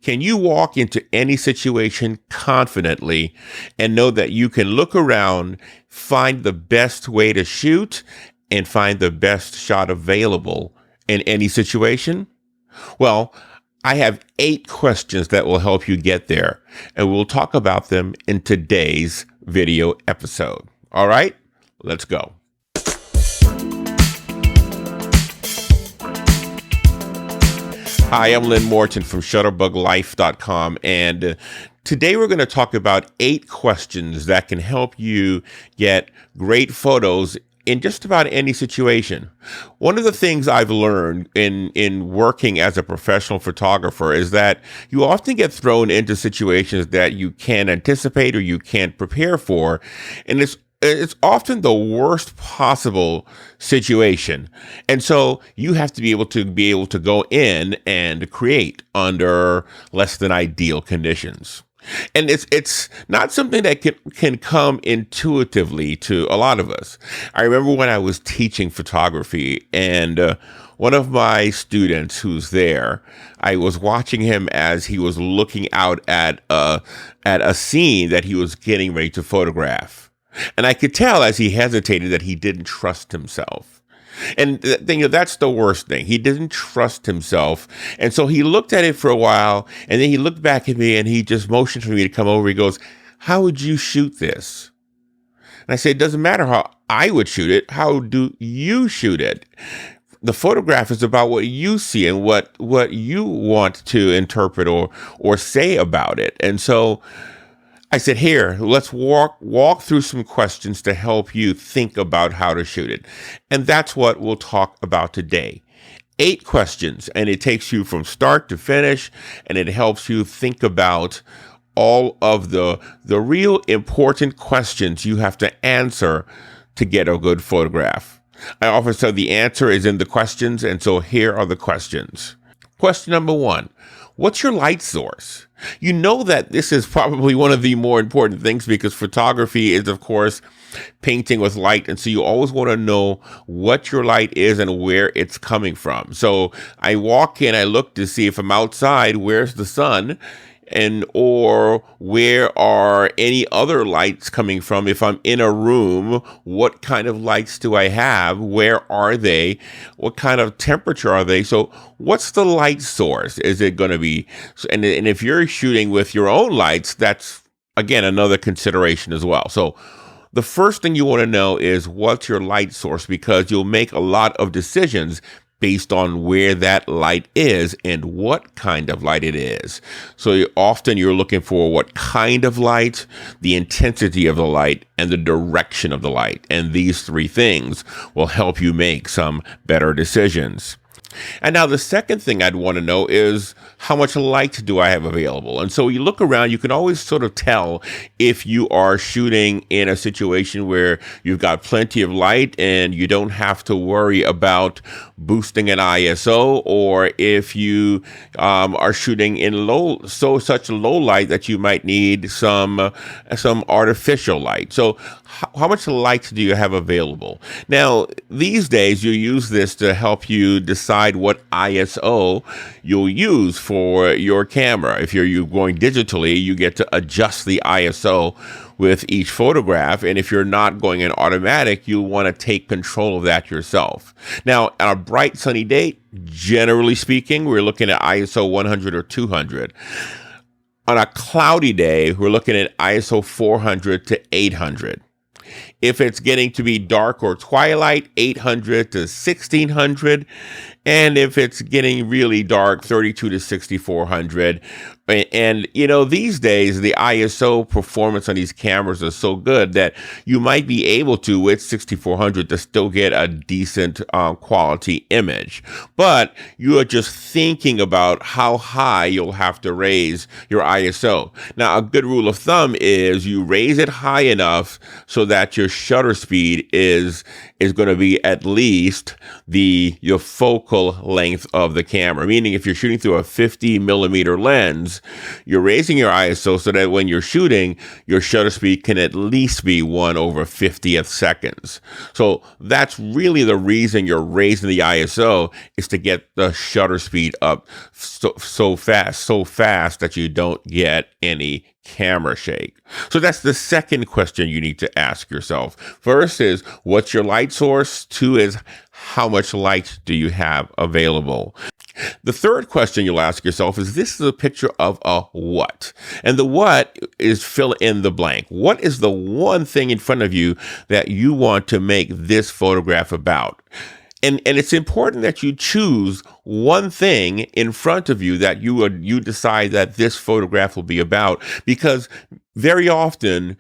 Can you walk into any situation confidently and know that you can look around, find the best way to shoot, and find the best shot available in any situation? Well, I have 8 questions that will help you get there, and we'll talk about them in today's video episode. All right, let's go. Hi, I'm Lynn Morton from ShutterBugLife.com, and today we're going to talk about 8 questions that can help you get great photos in just about any situation. One of the things I've learned in working as a professional photographer is that you often get thrown into situations that you can't anticipate or you can't prepare for, and it's often the worst possible situation. And so you have to be able to go in and create under less than ideal conditions. And it's not something that can come intuitively to a lot of us. I remember when I was teaching photography, and one of my students who's there, I was watching him as he was looking out at a scene that he was getting ready to photograph. And I could tell as he hesitated that he didn't trust himself. And that's the worst thing. He didn't trust himself. And so he looked at it for a while, and then he looked back at me and he just motioned for me to come over. He goes, "How would you shoot this?" And I said, "It doesn't matter how I would shoot it. How do you shoot it? The photograph is about what you see and what you want to interpret or say about it." And so I said, "Here, let's walk through some questions to help you think about how to shoot it." And that's what we'll talk about today. 8 questions, and it takes you from start to finish, and it helps you think about all of the real important questions you have to answer to get a good photograph. I often say the answer is in the questions, and so here are the questions. Question number 1. What's your light source? You know that this is probably one of the more important things because photography is, of course, painting with light. And so you always want to know what your light is and where it's coming from. So I walk in, I look to see if I'm outside, where's the sun? Or where are any other lights coming from? If I'm in a room, what kind of lights do I have? Where are they? What kind of temperature are they? So what's the light source? Is it going to be, and if you're shooting with your own lights, that's again another consideration as well. So the first thing you want to know is what's your light source, because you'll make a lot of decisions based on where that light is and what kind of light it is. So often you're looking for what kind of light, the intensity of the light, and the direction of the light. And these 3 things will help you make some better decisions. And now the second thing I'd want to know is how much light do I have available? And so you look around, you can always sort of tell if you are shooting in a situation where you've got plenty of light and you don't have to worry about boosting an ISO, or if you are shooting in such low light that you might need some artificial light. So how much light do you have available? Now, these days you use this to help you decide what ISO you'll use for your camera. If you're going digitally, you get to adjust the ISO with each photograph. And if you're not going in automatic, you'll want to take control of that yourself. Now, on a bright sunny day, generally speaking, we're looking at ISO 100 or 200. On a cloudy day, we're looking at ISO 400 to 800. If it's getting to be dark or twilight, 800 to 1600. And if it's getting really dark, 32 to 6400. And, these days, the ISO performance on these cameras is so good that you might be able to, with 6400, to still get a decent quality image. But you are just thinking about how high you'll have to raise your ISO. Now, a good rule of thumb is you raise it high enough so that your shutter speed is going to be at least your focal focal length of the camera, meaning if you're shooting through a 50 millimeter lens, you're raising your ISO so that when you're shooting, your shutter speed can at least be 1/50th seconds. So that's really the reason you're raising the ISO, is to get the shutter speed up so fast that you don't get any camera shake. So that's the second question you need to ask yourself. First is, what's your light source? Two is, how much light do you have available? The third question you'll ask yourself is, this is a picture of a what? And the what is fill in the blank. What is the one thing in front of you that you want to make this photograph about? And it's important that you choose one thing in front of you that you decide that this photograph will be about, because very often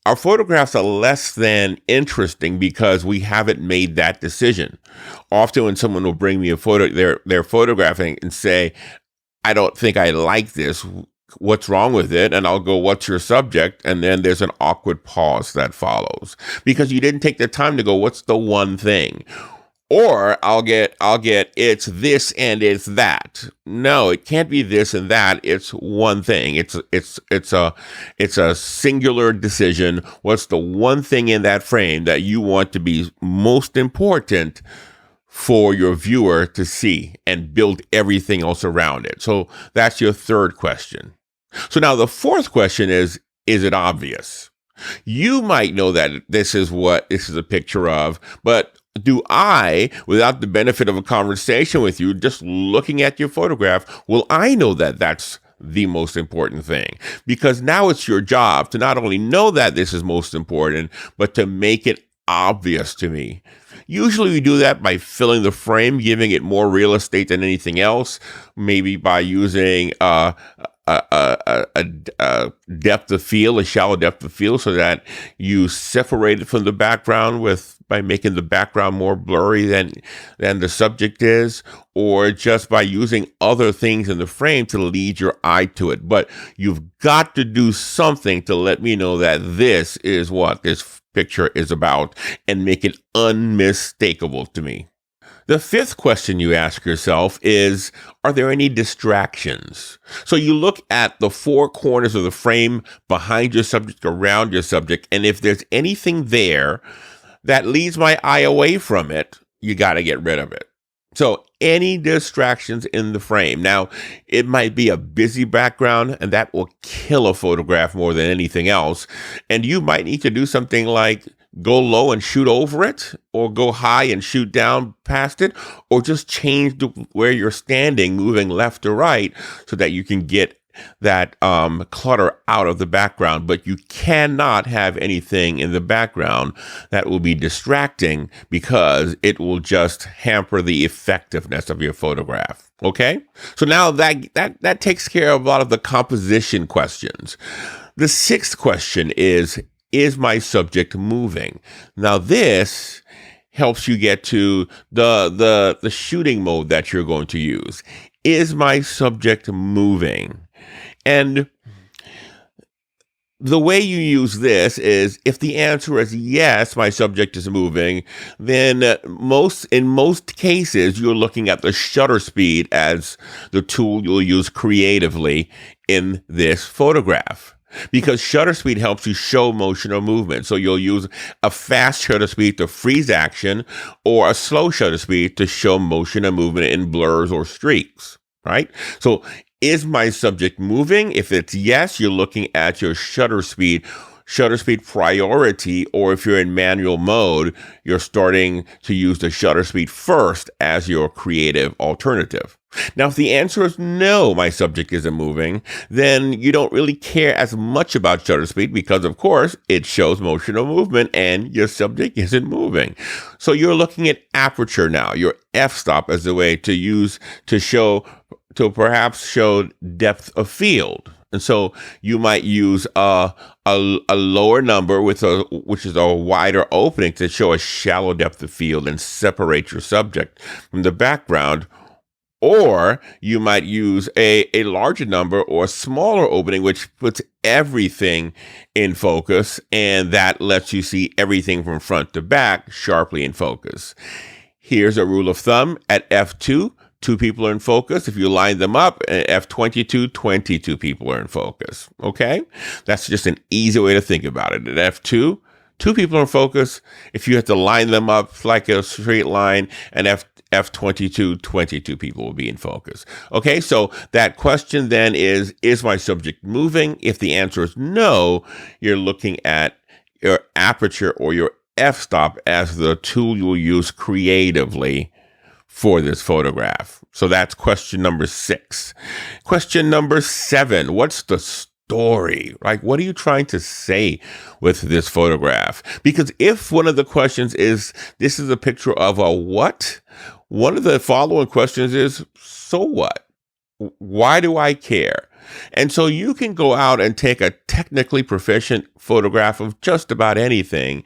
our photographs are less than interesting because we haven't made that decision. Often when someone will bring me a photo, they're photographing and say, I don't think I like this. What's wrong with it? And I'll go, what's your subject? And then there's an awkward pause that follows because you didn't take the time to go, what's the one thing? Or I'll get, it's this and it's that. No, it can't be this and that. It's one thing. It's a singular decision. What's the one thing in that frame that you want to be most important for your viewer to see, and build everything else around it? So that's your third question. So now the fourth question is it obvious? You might know that this is what this is a picture of, but do I, without the benefit of a conversation with you, just looking at your photograph, will I know that that's the most important thing? Because now it's your job to not only know that this is most important, but to make it obvious to me. Usually we do that by filling the frame, giving it more real estate than anything else, maybe by using a depth of field, a shallow depth of field, so that you separate it from the background by making the background more blurry than the subject is, or just by using other things in the frame to lead your eye to it. But you've got to do something to let me know that this is what this picture is about, and make it unmistakable to me. The fifth question you ask yourself is, are there any distractions? So you look at the four corners of the frame, behind your subject, around your subject, and if there's anything there that leads my eye away from it, you got to get rid of it. So any distractions in the frame. Now, it might be a busy background, and that will kill a photograph more than anything else. And you might need to do something like go low and shoot over it, or go high and shoot down past it, or just change where you're standing, moving left or right, so that you can get that clutter out of the background. But you cannot have anything in the background that will be distracting, because it will just hamper the effectiveness of your photograph. Okay? So now that takes care of a lot of the composition questions. The sixth question is my subject moving? Now this helps you get to the shooting mode that you're going to use. Is my subject moving? And the way you use this is, if the answer is yes, my subject is moving, then in most cases, you're looking at the shutter speed as the tool you'll use creatively in this photograph. Because shutter speed helps you show motion or movement. So you'll use a fast shutter speed to freeze action, or a slow shutter speed to show motion and movement in blurs or streaks, right? So is my subject moving? If it's yes, you're looking at your shutter speed priority, or if you're in manual mode, you're starting to use the shutter speed first as your creative alternative. Now, if the answer is no, my subject isn't moving, then you don't really care as much about shutter speed, because, of course, it shows motion or movement and your subject isn't moving. So you're looking at aperture now, your f-stop, as a way to perhaps show depth of field. And so you might use a lower number which is a wider opening to show a shallow depth of field and separate your subject from the background. Or you might use a larger number or a smaller opening, which puts everything in focus, and that lets you see everything from front to back sharply in focus. Here's a rule of thumb. At f2, 2 people are in focus. If you line them up, at f22, 22 people are in focus. Okay? That's just an easy way to think about it. At f2, 2 people are in focus. If you have to line them up like a straight line, and f22, 22 people will be in focus. Okay, so that question then is my subject moving? If the answer is no, you're looking at your aperture or your f-stop as the tool you'll use creatively for this photograph. So that's question number 6. Question number 7, what's the story? Like, what are you trying to say with this photograph? Because if one of the questions is, this is a picture of a what? One of the following questions is, so what? Why do I care? And so you can go out and take a technically proficient photograph of just about anything,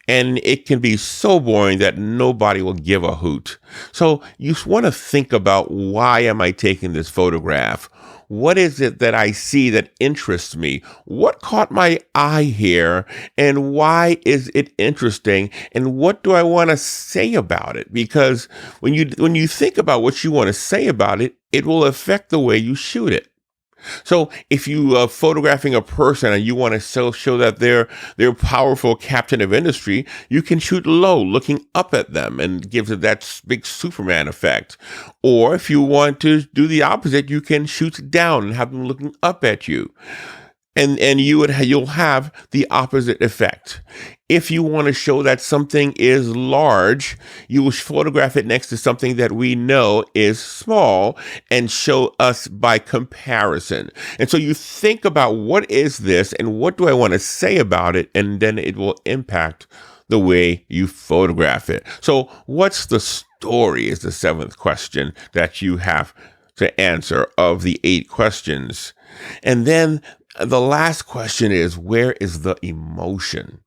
and it can be so boring that nobody will give a hoot. So you want to think about, why am I taking this photograph? What is it that I see that interests me? What caught my eye here? And why is it interesting? And what do I want to say about it? Because when you think about what you want to say about it, it will affect the way you shoot it. So if you are photographing a person and you want to show that they're a powerful captain of industry, you can shoot low, looking up at them, and gives it that big Superman effect. Or if you want to do the opposite, you can shoot down and have them looking up at you. And you'll have the opposite effect. If you want to show that something is large, you will photograph it next to something that we know is small and show us by comparison. And so you think about, what is this and what do I want to say about it? And then it will impact the way you photograph it. So what's the story is the 7th question that you have to answer of the 8 questions. And then the last question is, where is the emotion?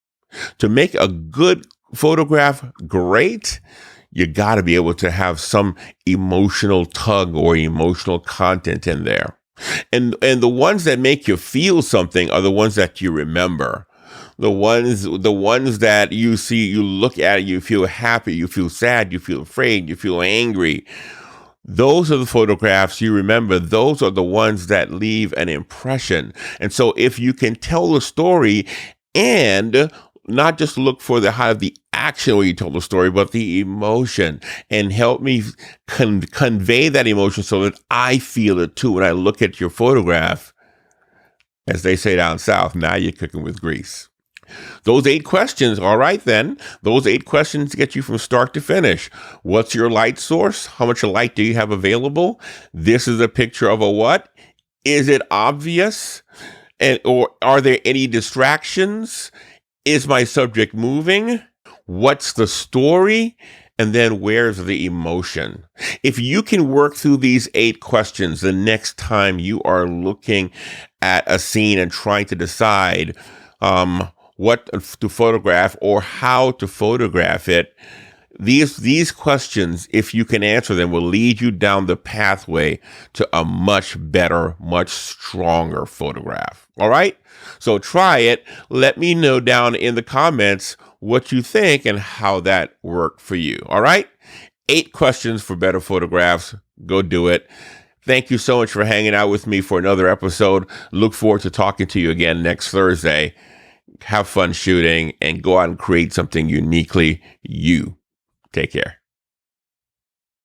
To make a good photograph great, you got to be able to have some emotional tug or emotional content in there. And the ones that make you feel something are the ones that you remember. The ones that you see, you look at it, you feel happy, you feel sad, you feel afraid, you feel angry. Those are the photographs you remember. Those are the ones that leave an impression. And so if you can tell the story and not just look for the action when you tell the story, but the emotion, and help me convey that emotion so that I feel it too when I look at your photograph, as they say down south, now you're cooking with grease. Those 8 questions, all right then. Those 8 questions get you from start to finish. What's your light source? How much light do you have available? This is a picture of a what? Is it obvious? Or are there any distractions? Is my subject moving? What's the story? And then where's the emotion? If you can work through these 8 questions the next time you are looking at a scene and trying to decide what to photograph or how to photograph it, these questions, if you can answer them, will lead you down the pathway to a much better, much stronger photograph. All right? So try it. Let me know down in the comments what you think and how that worked for you. All right? 8 questions for better photographs. Go do it. Thank you so much for hanging out with me for another episode. Look forward to talking to you again next Thursday. Have fun shooting and go out and create something uniquely you. Take care.